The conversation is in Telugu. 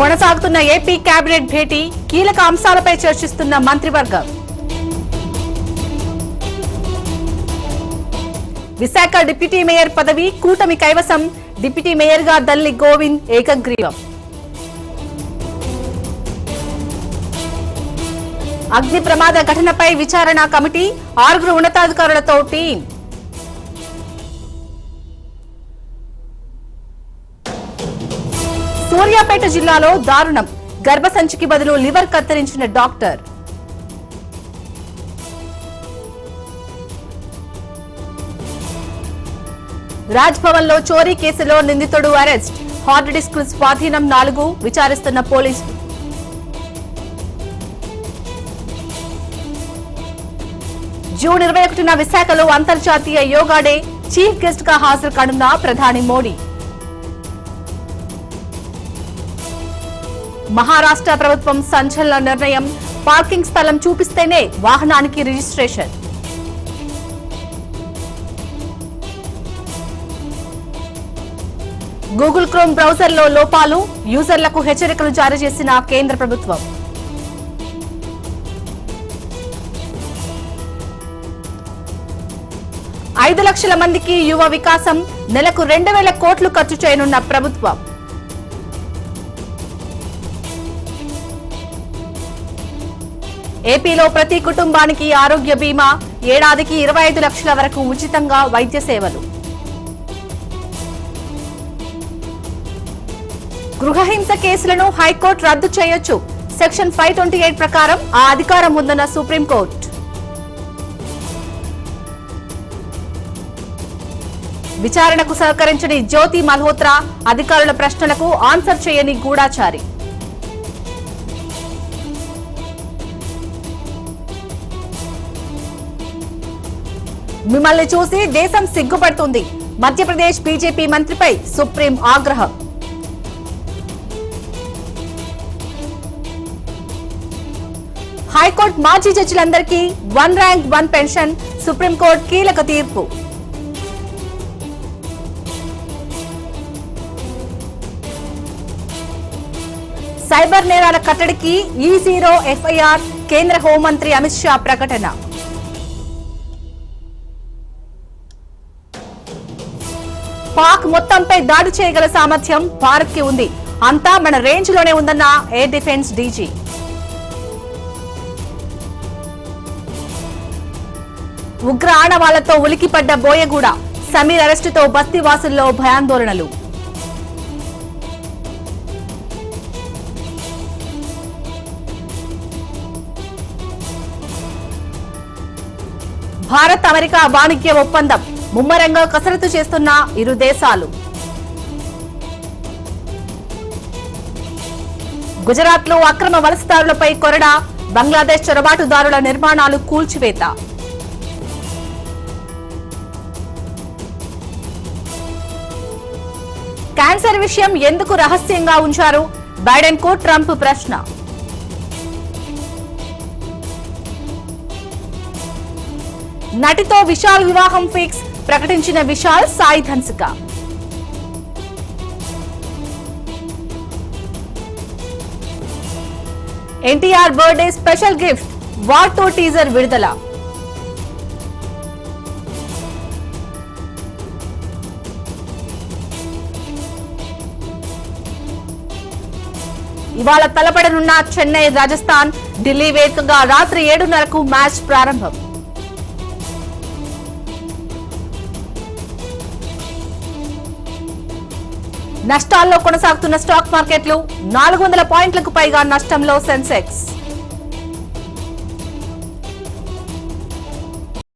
కొనసాగుతున్న ఏపీ కేబినెట్ భేటీ, కీలక అంశాలపై చర్చిస్తున్న మంత్రివర్గం. విశాఖ డిప్యూటీ మేయర్ పదవి కూటమి కైవసం, డిప్యూటీ మేయర్ గా దల్లి గోవింద్ ఏకగ్రీవం. అగ్ని ప్రమాద ఘటనపై విచారణ కమిటీ, 6 ఉన్నతాధికారులతో టీం. సూర్యాపేట జిల్లాలో దారుణం, గర్భసంచికి బదులు లివర్ కత్తిరించిన డాక్టర్. రాజ్భవన్ లో చోరీ కేసులో నిందితుడు అరెస్ట్, హార్డ్ డిస్క్ స్వాధీనం 4, విచారిస్తున్న పోలీసులు. జూన్ 21న విశాఖలో అంతర్జాతీయ యోగా డే, చీఫ్ గెస్ట్ గా హాజరు కానున్న ప్రధాని మోడీ. మహారాష్ట్ర ప్రభుత్వం సంచలన నిర్ణయం, పార్కింగ్ స్థలం చూపిస్తేనే వాహనానికి రిజిస్ట్రేషన్. గూగుల్ క్రోమ్ బ్రౌజర్ లో లోపాలు, యూజర్లకు హెచ్చరికలు జారీ చేసిన కేంద్ర ప్రభుత్వం. ఐదు లక్షల మందికి యువ వికాసం, నెలకు 2,000 కోట్లు ఖర్చు చేయనున్న ప్రభుత్వం. ఏపీలో ప్రతి కుటుంబానికి ఆరోగ్య బీమా, ఏడాదికి 25 లక్షల వరకు ఉచితంగా వైద్య సేవలు. గృహహింస కేసులను హైకోర్టు రద్దు చేయొచ్చు, సెక్షన్ 528 ప్రకారం ఆ అధికారం ఉందన్న సుప్రీంకోర్టు. విచారణకు సహకరించని జ్యోతి మల్హోత్రా, అధికారుల ప్రశ్నలకు ఆన్సర్ చేయని గూఢాచారి. మిమ్మల్ని చూసి దేశం సిగ్గుపడుతుంది, మధ్యప్రదేశ్ బీజేపీ మంత్రిపై సుప్రీం ఆగ్రహం. హైకోర్టు మాజీ జడ్జిలందరికీ 1 ర్యాంక్ 1 పెన్షన్, సుప్రీంకోర్టు కీలక తీర్పు. సైబర్ నేరాల కట్టడికి E0 FIR, కేంద్ర హోంమంత్రి అమిత్ షా ప్రకటన. పాక్ మొత్తంపై దాడి చేయగల సామర్థ్యం భారత్ కి ఉంది, అంతా మన రేంజ్ లోనే ఉందన్న ఎయిర్ డిఫెన్స్ డీజీ. ఉగ్ర ఆనవాళ్లతో ఉలికిపడ్డ బోయగూడ, సమీర్ అరెస్టుతో బస్తీవాసుల్లో భయాందోళనలు. భారత్ అమెరికా వాణిజ్య ఒప్పందం, ముమ్మరంగా కసరత్తు చేస్తున్న ఇరు దేశాలు. గుజరాత్ లో అక్రమ వలసదారులపై కొరడా, బంగ్లాదేశ్ చొరబాటుదారుల నిర్మాణాలు కూల్చివేత. క్యాన్సర్ విషయం ఎందుకు రహస్యంగా ఉంచారు, బైడెన్ కు ట్రంప్ ప్రశ్న. నటితో విశాల్ వివాహం ఫిక్స్, ప్రకటించిన Vishal Sai Dhansika. NTR birthday special gift, war తో టీజర్ విడుదల. ఇవాళ తలపడనున్న చెన్నై రాజస్థాన్, ఢిల్లీ వేదికగా రాత్రి 7:30కు మ్యాచ్ ప్రారంభం. నష్టాల్లో కొనసాగుతున్న స్టాక్ మార్కెట్లు, 400 పాయింట్లకు పైగా నష్టంలో సెన్సెక్స్.